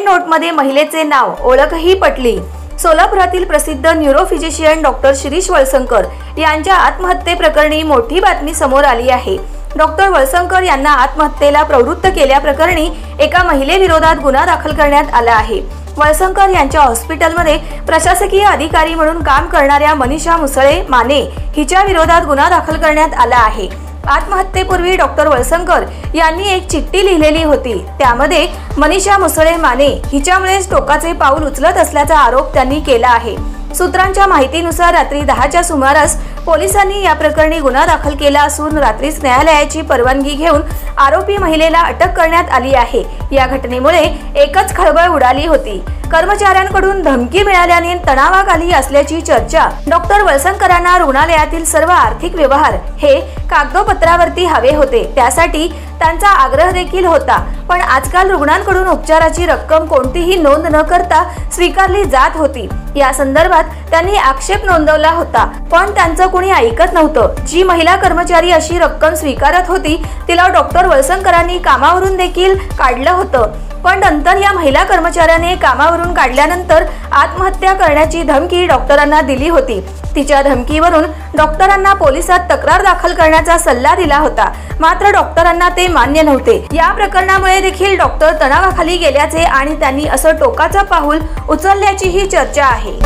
नोटमध्ये महिलेचे नाव, ओळखही पटली। सोलापुरातील प्रसिद्ध न्यूरोफिजिशियन डॉक्टर शिरीष वळसंकर यांच्या आत्महत्येप्रकरणी मोठी बातमी समोर आली आहे। डॉक्टर वळसंकर यांना आत्महत्येला प्रवृत्त केल्याप्रकरणी एका महिलेविरोधात गुन्हा दाखल करण्यात आला आहे। वळसंकर यांच्या हॉस्पिटलमध्ये प्रशासकीय अधिकारी म्हणून काम करणाऱ्या मनीषा मुसळे माने हिच्या विरोधात गुन्हा दाखल करण्यात आला आहे। आत्महत्येपूर्वी डॉक्टर वळसंकर यांनी एक चिठ्ठी लिहिलेली होती। त्यामध्ये मनीषा मुसळे माने हिच्यामुळेच टोकाचे पाऊल उचलत असल्याचा आरोप त्यांनी केला आहे। सूत्रांच्या माहितीनुसार रात्री 10च्या सुमारास पोलिसांनी या प्रकरणी गुन्हा दाखल केला असून रात्रीच न्यायालयाची परवानगी घेऊन आरोपी महिलेला अटक करण्यात आली आहे। या घटनेमुळे एकच खळबळ उडाली होती। कर्मचाऱ्यांकडून धमकी मिळाल्याने तणावाखाली असल्याची चर्चा। डॉक्टर वळसंकरांना रुग्णालयातील सर्व आर्थिक व्यवहार हे कागदोपत्रावरती हवे होते, त्यासाठी त्यांचा आग्रह देखील होता। पण आजकाल रुग्णांकडून उपचाराची रक्कम कोणतीही नोंद न करता स्वीकारली जात होती। या संदर्भात त्यांनी आक्षेप नोंदवला होता, पण त्यांचं कोणी ऐकत नव्हतं। जी महिला कर्मचारी अशी रक्कम स्वीकारत होती तिला डॉक्टर वळसंकरांनी कामावरून देखील काढलं होतं। पण नंतर या महिला कर्मचाऱ्याने कामावरून काढल्यानंतर आत्महत्या करण्याची धमकी डॉक्टरांना दिली होती। तिच्या धमकीवरून डॉक्टरांना पोलिसात तक्रार दाखल करण्याचा सल्ला दिला होता, मात्र डॉक्टरांना ते मान्य नव्हते। या प्रकरणामुळे देखील डॉक्टर तणावाखाली गेल्याचे आणि त्यांनी असं टोकाचं पाऊल उचलल्याचीही चर्चा आहे।